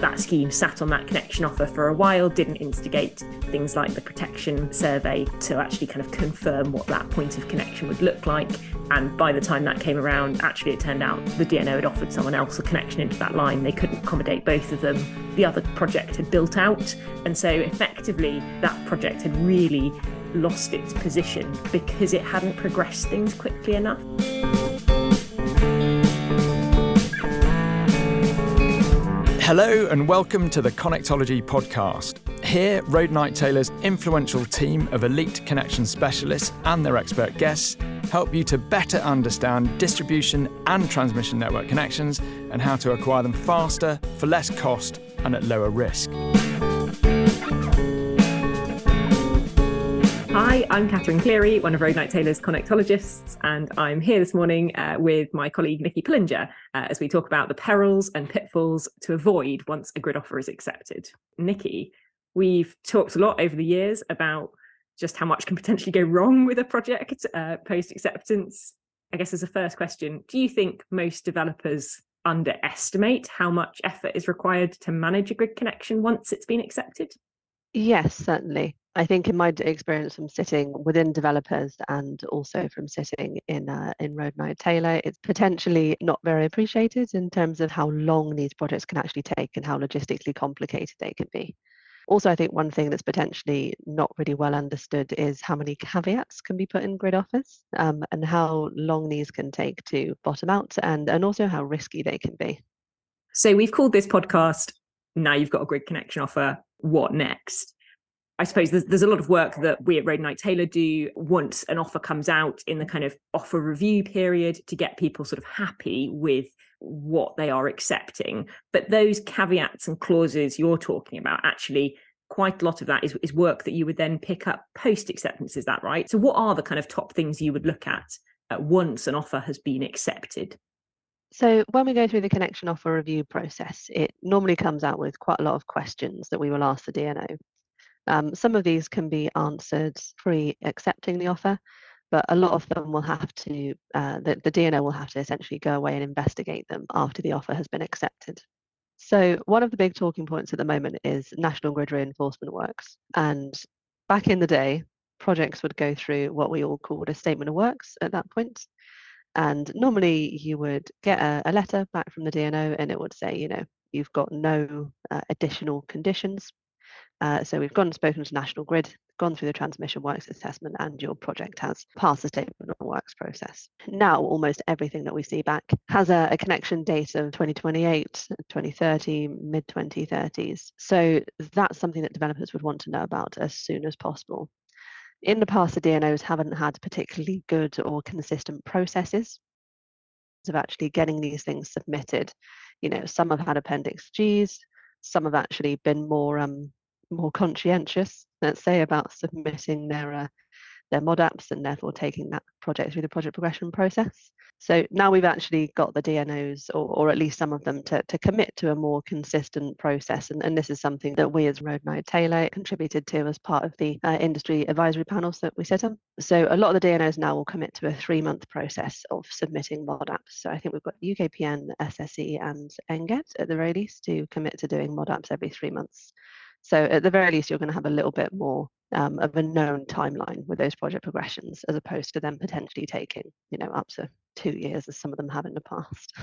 that scheme sat on that connection offer for a while, didn't instigate things like the protection survey to actually kind of confirm what that point of connection would look like. And by the time that came around, actually it turned out the DNO had offered someone else a connection into that line. They couldn't accommodate both of them. The other project had built out. And so effectively that project had really lost its position because it hadn't progressed things quickly enough. Hello and welcome to the Connectology podcast. Here, Roadnight Taylor's influential team of elite connection specialists and their expert guests help you to better understand distribution and transmission network connections and how to acquire them faster, for less cost and at lower risk. Hi, I'm Cleary, one of Roadnight Taylor's Connectologists, and I'm here this morning with my colleague Nikki Pillinger as we talk about the perils and pitfalls to avoid once a grid offer is accepted. Nikki, we've talked a lot over the years about just how much can potentially go wrong with a project post-acceptance. I guess as a first question, do you think most developers underestimate how much effort is required to manage a grid connection once it's been accepted? Yes, certainly. I think in my experience from sitting within developers and also from sitting in Roadnight Taylor, it's potentially not very appreciated in terms of how long these projects can actually take and how logistically complicated they can be. Also, I think one thing that's potentially not really well understood is how many caveats can be put in grid offers and how long these can take to bottom out and also how risky they can be. So we've called this podcast, Now You've Got a Grid Connection Offer, What Next? I suppose there's a lot of work that we at Roadnight Taylor do once an offer comes out in the kind of offer review period to get people sort of happy with what they are accepting. But those caveats and clauses you're talking about, actually, quite a lot of that is work that you would then pick up post-acceptance. Is that right? So what are the kind of top things you would look at once an offer has been accepted? So when we go through the connection offer review process, it normally comes out with quite a lot of questions that we will ask the DNO. Some of these can be answered pre-accepting the offer, but a lot of them will have to, the DNO will have to essentially go away and investigate them after the offer has been accepted. So one of the big talking points at the moment is national grid reinforcement works. And back in the day, projects would go through what we all called a statement of works at that point. And normally you would get a letter back from the DNO and it would say, you've got no additional conditions. So we've gone and spoken to National Grid, gone through the transmission works assessment, and your project has passed the statement of works process. Now, almost everything that we see back has a connection date of 2028, 2030, mid-2030s. So that's something that developers would want to know about as soon as possible. In the past, the DNOs haven't had particularly good or consistent processes of actually getting these things submitted. Some have had Appendix Gs, some have actually been more conscientious, let's say, about submitting their MODAPs and therefore taking that project through the project progression process. So now we've actually got the DNOs, or at least some of them, to commit to a more consistent process. And this is something that we as Roadnight Taylor contributed to as part of the industry advisory panels that we sit on. So a lot of the DNOs now will commit to a 3-month process of submitting MODAPs. So I think we've got UKPN, SSE and NGET at the very least to commit to doing MODAPs every 3 months. So at the very least, you're going to have a little bit more of a known timeline with those project progressions, as opposed to them potentially taking, up to 2 years, as some of them have in the past.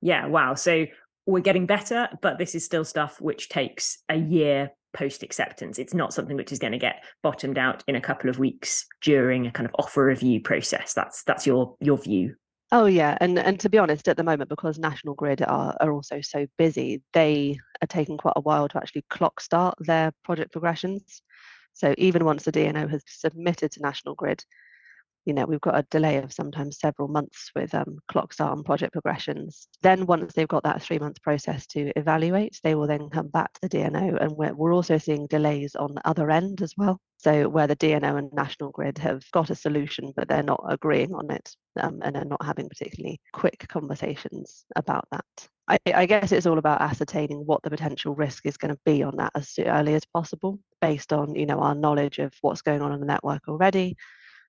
Yeah, wow. So we're getting better, but this is still stuff which takes a year post-acceptance. It's not something which is going to get bottomed out in a couple of weeks during a kind of offer review process. That's your view. Oh yeah, and to be honest, at the moment, because National Grid are also so busy, they are taking quite a while to actually clock start their project progressions. So even once the DNO has submitted to National Grid, we've got a delay of sometimes several months with clock start on project progressions. Then once they've got that 3-month process to evaluate, they will then come back to the DNO, and we're also seeing delays on the other end as well. So where the DNO and National Grid have got a solution, but they're not agreeing on it, and are not having particularly quick conversations about that. I guess it's all about ascertaining what the potential risk is going to be on that as early as possible, based on our knowledge of what's going on in the network already,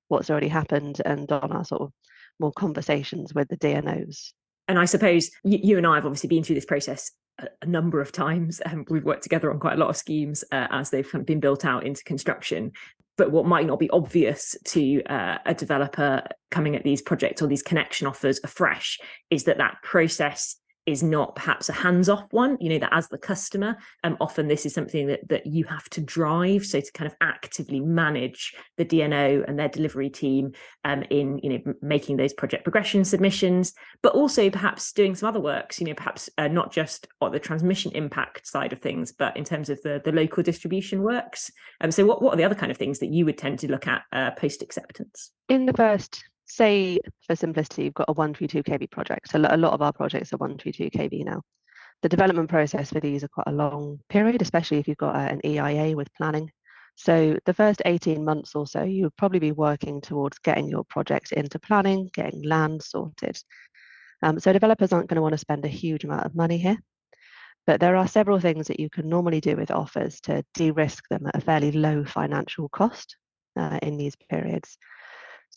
what's already happened, and on our sort of more conversations with the DNOs. And I suppose you and I have obviously been through this process a number of times. We've worked together on quite a lot of schemes as they've kind of been built out into construction. But what might not be obvious to a developer coming at these projects or these connection offers afresh is that process is not perhaps a hands-off one, that as the customer, often this is something that you have to drive. So to kind of actively manage the DNO and their delivery team in, making those project progression submissions, but also perhaps doing some other works, perhaps not just on the transmission impact side of things, but in terms of the local distribution works. So what are the other kind of things that you would tend to look at post-acceptance? In the first, say for simplicity, you've got a 132 kV project. So a lot of our projects are 132 kV now. The development process for these are quite a long period, especially if you've got an EIA with planning. So the first 18 months or so, you would probably be working towards getting your project into planning, getting land sorted. So developers aren't going to want to spend a huge amount of money here. But there are several things that you can normally do with offers to de-risk them at a fairly low financial cost in these periods.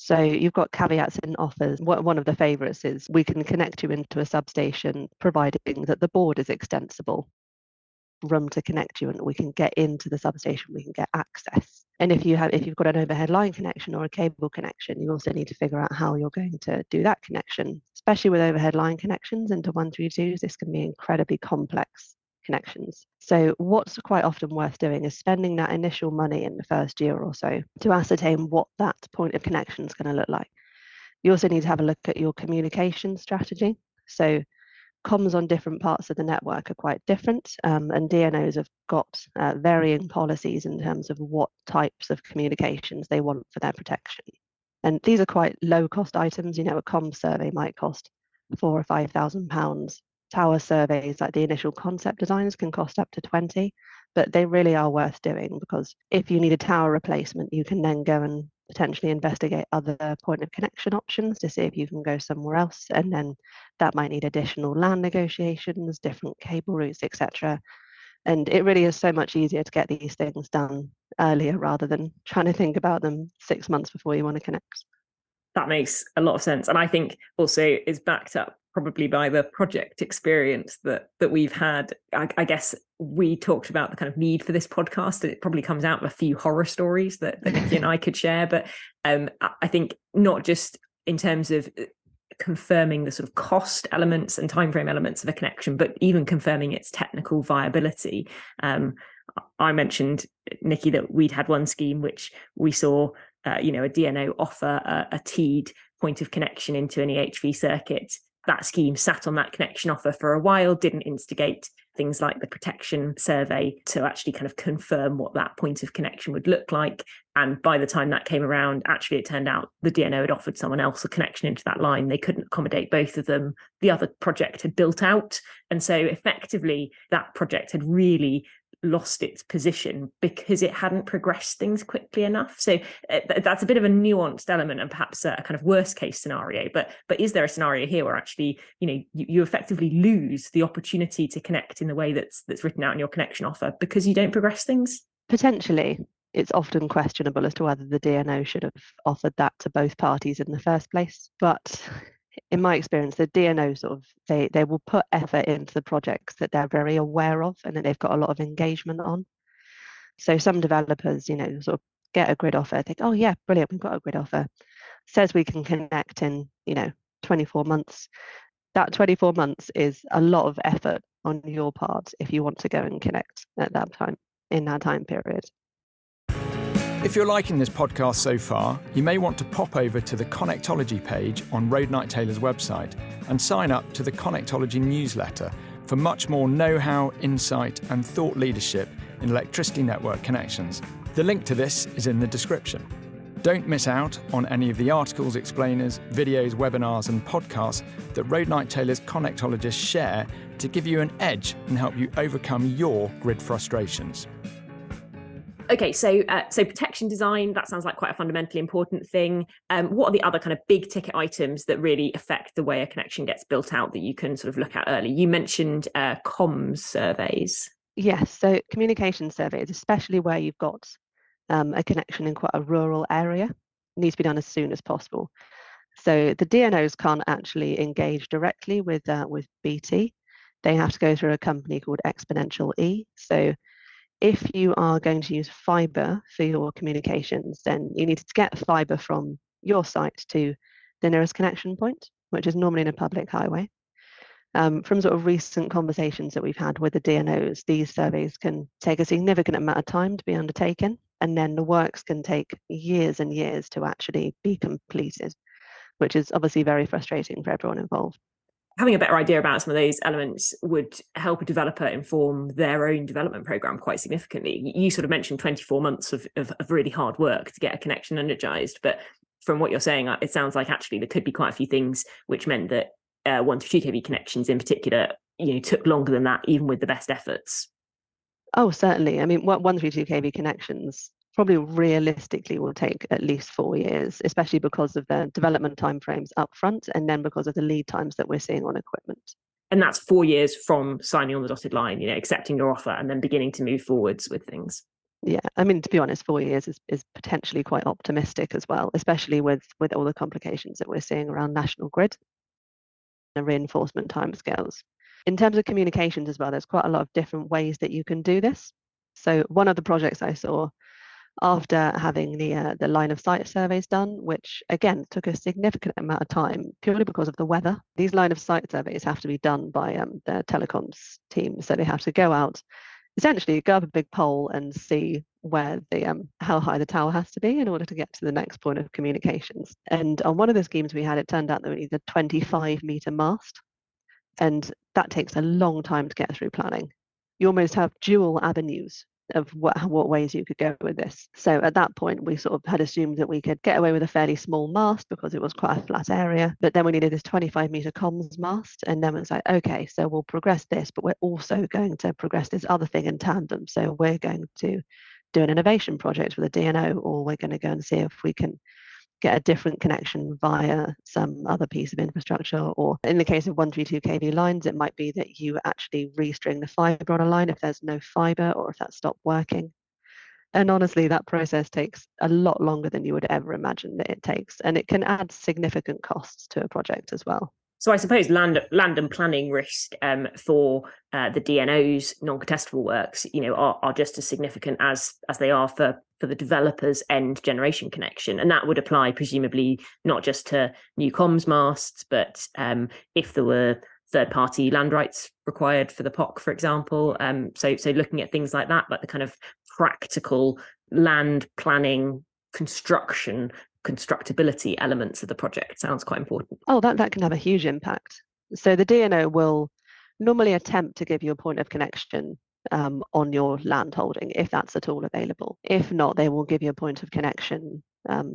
So you've got caveats in offers. One of the favourites is we can connect you into a substation, providing that the board is extensible, room to connect you, and we can get into the substation, we can get access. And if you've got an overhead line connection or a cable connection, you also need to figure out how you're going to do that connection. Especially with overhead line connections into 132s, this can be incredibly complex connections. So what's quite often worth doing is spending that initial money in the first year or so to ascertain what that point of connection is going to look like. You also need to have a look at your communication strategy. So comms on different parts of the network are quite different, and DNOs have got varying policies in terms of what types of communications they want for their protection. And these are quite low cost items. A comms survey might cost £4,000 or £5,000. Tower surveys, like the initial concept designs, can cost up to 20, but they really are worth doing, because if you need a tower replacement, you can then go and potentially investigate other point of connection options to see if you can go somewhere else, and then that might need additional land negotiations, different cable routes, etc. And it really is so much easier to get these things done earlier rather than trying to think about them 6 months before you want to connect. That makes a lot of sense, and I think also is backed up probably by the project experience that we've had. I guess we talked about the kind of need for this podcast, and it probably comes out of a few horror stories that Nikki and I could share. But I think not just in terms of confirming the sort of cost elements and timeframe elements of a connection, but even confirming its technical viability. I mentioned, Nikki, that we'd had one scheme which we saw a DNO offer a teed point of connection into an EHV circuit. That scheme sat on that connection offer for a while, didn't instigate things like the protection survey to actually kind of confirm what that point of connection would look like. And by the time that came around, actually it turned out the DNO had offered someone else a connection into that line. They couldn't accommodate both of them. The other project had built out. And so effectively that project had really lost its position because it hadn't progressed things quickly enough. So that's a bit of a nuanced element and perhaps a kind of worst case scenario. But is there a scenario here where actually, you effectively lose the opportunity to connect in the way that's written out in your connection offer because you don't progress things? Potentially. It's often questionable as to whether the DNO should have offered that to both parties in the first place. But in my experience, the DNO they will put effort into the projects that they're very aware of and that they've got a lot of engagement on. So some developers, sort of get a grid offer, think, oh yeah, brilliant, we've got a grid offer. Says we can connect in, 24 months. That 24 months is a lot of effort on your part if you want to go and connect at that time, in that time period. If you're liking this podcast so far, you may want to pop over to the Connectology page on Roadnight Taylor's website and sign up to the Connectology newsletter for much more know-how, insight and thought leadership in electricity network connections. The link to this is in the description. Don't miss out on any of the articles, explainers, videos, webinars and podcasts that Roadnight Taylor's Connectologists share to give you an edge and help you overcome your grid frustrations. Okay, so protection design, that sounds like quite a fundamentally important thing. What are the other kind of big ticket items that really affect the way a connection gets built out that you can sort of look at early? You mentioned comms surveys. Yes, so communication surveys, especially where you've got a connection in quite a rural area, needs to be done as soon as possible. So the DNOs can't actually engage directly with BT. they have to go through a company called Exponential E. So if you are going to use fiber for your communications, then you need to get fiber from your site to the nearest connection point, which is normally in a public highway. From sort of recent conversations that we've had with the DNOs, these surveys can take a significant amount of time to be undertaken, and then the works can take years and years to actually be completed, which is obviously very frustrating for everyone involved. Having a better idea about some of those elements would help a developer inform their own development program quite significantly. You sort of mentioned 24 months of really hard work to get a connection energized, but from what you're saying, it sounds like actually there could be quite a few things which meant that 1 to 2 kV connections in particular, took longer than that, even with the best efforts. Oh, certainly. I mean, 132 kV connections probably realistically will take at least 4 years, especially because of the development timeframes up front, and then because of the lead times that we're seeing on equipment. And that's 4 years from signing on the dotted line, accepting your offer and then beginning to move forwards with things. Yeah, I mean, to be honest, 4 years is potentially quite optimistic as well, especially with all the complications that we're seeing around national grid and reinforcement timescales. In terms of communications as well, there's quite a lot of different ways that you can do this. So one of the projects I saw after having the line of sight surveys done, which again took a significant amount of time purely because of the weather. These line of sight surveys have to be done by the telecoms team, so they have to go out, essentially go up a big pole and see where how high the tower has to be in order to get to the next point of communications. And on one of the schemes we had, it turned out that we needed a 25-meter mast, and that takes a long time to get through planning. You almost have dual avenues of what ways you could go with this. So at that point, we sort of had assumed that we could get away with a fairly small mast because it was quite a flat area, but then we needed this 25-meter comms mast, and then it was like, okay, so we'll progress this, but we're also going to progress this other thing in tandem. So we're going to do an innovation project with a DNO, or we're going to go and see if we can get a different connection via some other piece of infrastructure. Or in the case of 132 kV lines, it might be that you actually restring the fiber on a line if there's no fiber or if that stopped working. And honestly, that process takes a lot longer than you would ever imagine that it takes. And it can add significant costs to a project as well. So I suppose land and planning risk for the DNO's non-contestable works, are just as significant as they are for the developer's end generation connection, and that would apply presumably not just to new comms masts, but if there were third-party land rights required for the POC, for example. So looking at things like that, like the kind of practical land planning, constructability elements of the project sounds quite important. Oh, that can have a huge impact. So the DNO will normally attempt to give you a point of connection on your land holding, if that's at all available. If not, they will give you a point of connection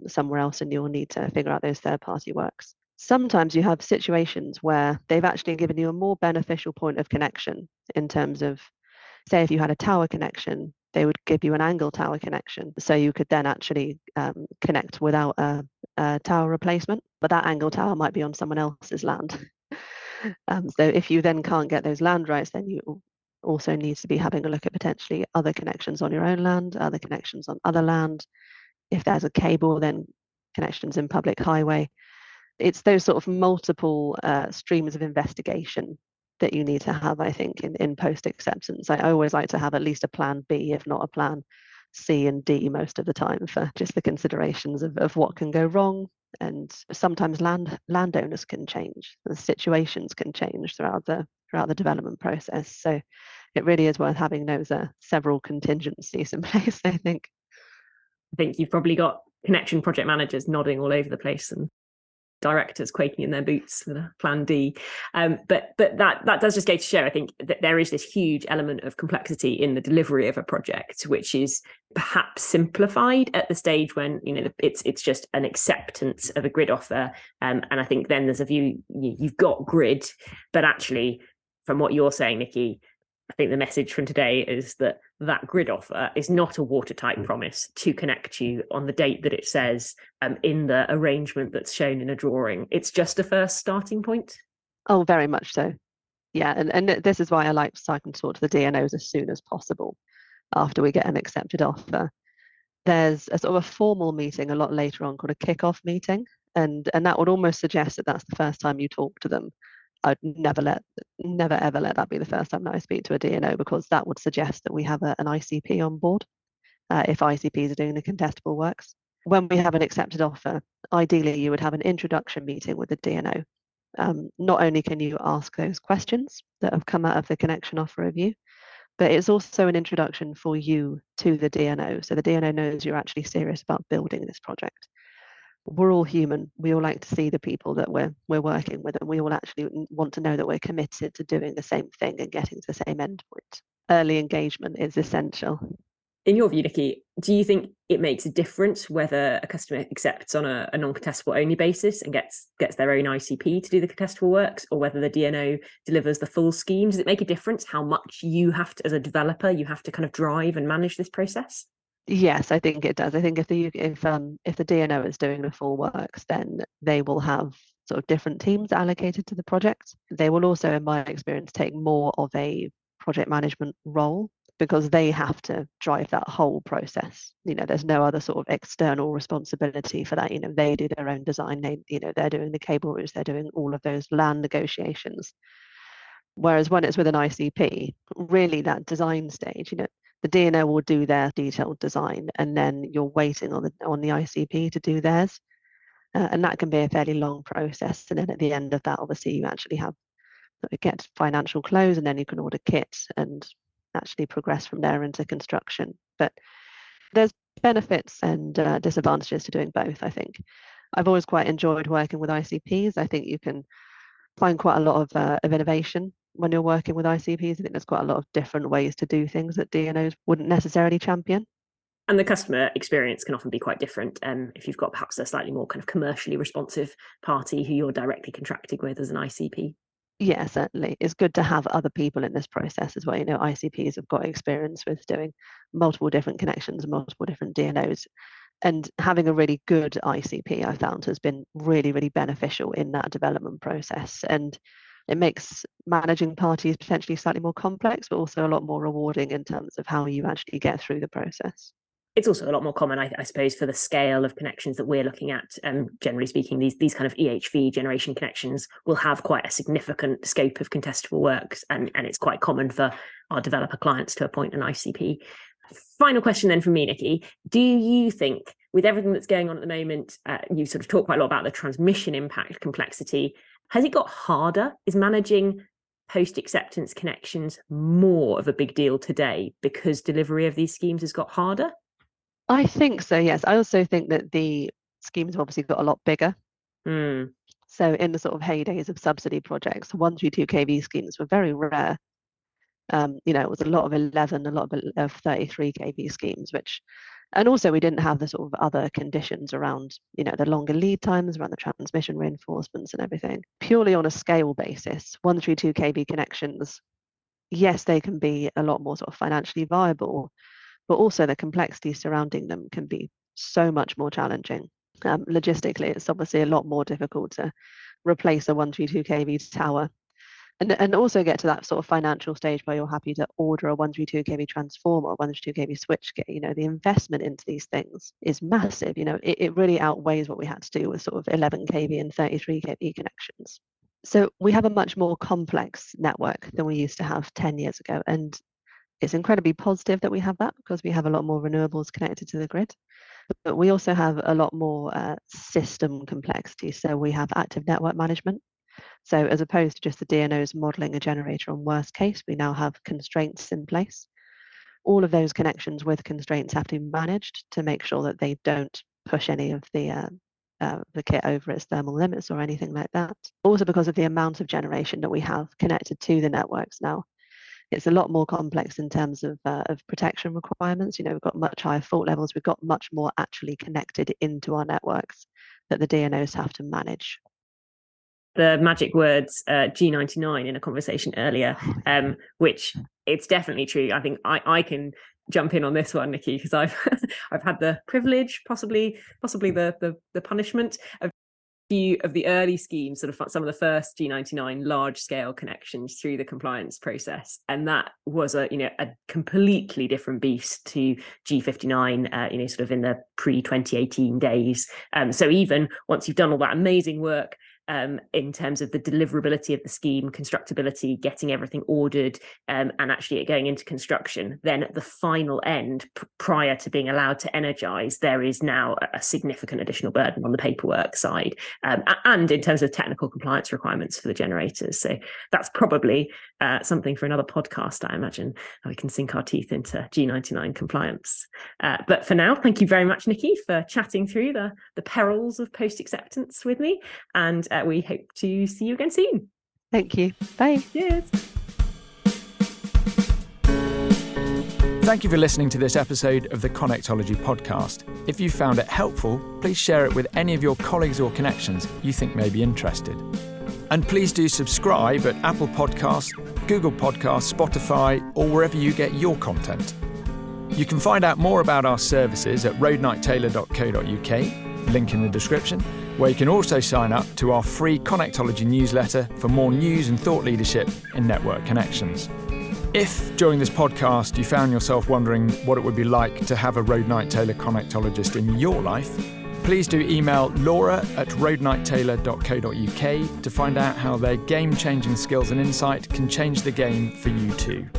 somewhere else, and you'll need to figure out those third-party works. Sometimes you have situations where they've actually given you a more beneficial point of connection in terms of, say, if you had a tower connection, they would give you an angle tower connection. So you could then actually connect without a tower replacement, but that angle tower might be on someone else's land. So if you then can't get those land rights, then you also need to be having a look at potentially other connections on your own land, other connections on other land. If there's a cable, then connections in public highway. It's those sort of multiple streams of investigation that you need to have, I think, in post-acceptance. I always like to have at least a plan B, if not a plan C and D most of the time, for just the considerations of what can go wrong. And sometimes landowners can change, the situations can change throughout the development process. So it really is worth having those several contingencies in place, I think. I think you've probably got connection project managers nodding all over the place and directors quaking in their boots with a plan D. But that does just go to show, I think, that there is this huge element of complexity in the delivery of a project, which is perhaps simplified at the stage when it's just an acceptance of a grid offer. And I think then there's a view you've got grid, but actually, from what you're saying, Nikki, I think the message from today is that grid offer is not a watertight promise to connect you on the date that it says in the arrangement that's shown in a drawing. It's just a first starting point. Oh, very much so. Yeah, and this is why I like to talk to the DNOs as soon as possible after we get an accepted offer. There's a sort of a formal meeting a lot later on called a kick-off meeting, and that would almost suggest that that's the first time you talk to them. I'd never ever let that be the first time that I speak to a DNO, because that would suggest that we have an ICP on board if ICPs are doing the contestable works. When we have an accepted offer, ideally you would have an introduction meeting with the DNO. Not only can you ask those questions that have come out of the connection offer review, but it's also an introduction for you to the DNO. So the DNO knows you're actually serious about building this project. We're all human. We all like to see the people that we're working with, and we all actually want to know that we're committed to doing the same thing and getting to the same endpoint. Early engagement is essential. In your view, Nikki, do you think it makes a difference whether a customer accepts on a non-contestable only basis and gets their own ICP to do the contestable works, or whether the DNO delivers the full scheme? Does it make a difference how much you have to, as a developer, you have to kind of drive and manage this process? Yes, I think it does. I think if the DNO is doing the full works, then they will have sort of different teams allocated to the project. They will also, in my experience, take more of a project management role, because they have to drive that whole process. There's no other sort of external responsibility for that. They do their own design. They're doing the cable routes. They're doing all of those land negotiations. Whereas when it's with an ICP, really that design stage, the DNO will do their detailed design, and then you're waiting on the ICP to do theirs. And that can be a fairly long process. And then at the end of that, obviously, you actually get financial close, and then you can order kit and actually progress from there into construction. But there's benefits and disadvantages to doing both, I think. I've always quite enjoyed working with ICPs. I think you can find quite a lot of innovation when you're working with ICPs. I think there's quite a lot of different ways to do things that DNOs wouldn't necessarily champion. And the customer experience can often be quite different if you've got perhaps a slightly more kind of commercially responsive party who you're directly contracting with as an ICP. Yeah, certainly. It's good to have other people in this process as well. ICPs have got experience with doing multiple different connections, multiple different DNOs. And having a really good ICP, I found, has been really, really beneficial in that development process. And it makes managing parties potentially slightly more complex, but also a lot more rewarding in terms of how you actually get through the process. It's also a lot more common, I suppose, for the scale of connections that we're looking at. Generally speaking, these kind of EHV generation connections will have quite a significant scope of contestable works, and it's quite common for our developer clients to appoint an ICP. Final question then from me, Nikki. Do you think, with everything that's going on at the moment, you sort of talk quite a lot about the transmission impact complexity, has it got harder? Is managing post-acceptance connections more of a big deal today because delivery of these schemes has got harder? I think so, yes. I also think that the schemes have obviously got a lot bigger. So in the sort of heydays of subsidy projects, 132 kV schemes were very rare. It was a lot of 11, a lot of 33 kV schemes, and also we didn't have the sort of other conditions around, the longer lead times, around the transmission reinforcements and everything. Purely on a scale basis, 132 kV connections, yes, they can be a lot more sort of financially viable, but also the complexity surrounding them can be so much more challenging. Logistically, it's obviously a lot more difficult to replace a 132 kV tower, and also get to that sort of financial stage where you're happy to order a 132 kV transformer or 132 kV switchgear. The investment into these things is massive. It really outweighs what we had to do with sort of 11 kV and 33 kV connections. So we have a much more complex network than we used to have 10 years ago. And it's incredibly positive that we have that, because we have a lot more renewables connected to the grid. But we also have a lot more system complexity. So we have active network management. So as opposed to just the DNOs modeling a generator on worst case, we now have constraints in place. All of those connections with constraints have to be managed to make sure that they don't push any of the kit over its thermal limits or anything like that. Also, because of the amount of generation that we have connected to the networks now, it's a lot more complex in terms of protection requirements. We've got much higher fault levels. We've got much more actually connected into our networks that the DNOs have to manage. The magic words G99 in a conversation earlier, which it's definitely true. I think I can jump in on this one, Nikki, because I've had the privilege, possibly the punishment of few of the early schemes, sort of some of the first G99 large scale connections through the compliance process, and that was a completely different beast to G59 sort of in the pre-2018 days. So even once you've done all that amazing work in terms of the deliverability of the scheme, constructability, getting everything ordered, and actually it going into construction. Then at the final end, prior to being allowed to energise, there is now a significant additional burden on the paperwork side, and in terms of technical compliance requirements for the generators. So that's probably something for another podcast, I imagine, how we can sink our teeth into G99 compliance. But for now, thank you very much, Nikki, for chatting through the perils of post-acceptance with me. And we hope to see you again soon. Thank you. Bye. Cheers. Thank you for listening to this episode of the Connectology podcast. If you found it helpful, please share it with any of your colleagues or connections you think may be interested. And please do subscribe at Apple Podcasts, Google Podcasts, Spotify, or wherever you get your content. You can find out more about our services at roadnighttailor.co.uk, link in the description, where you can also sign up to our free Connectology newsletter for more news and thought leadership in network connections. If, during this podcast, you found yourself wondering what it would be like to have a Roadnight Tailor Connectologist in your life, please do email laura@roadnighttailor.co.uk to find out how their game-changing skills and insight can change the game for you too.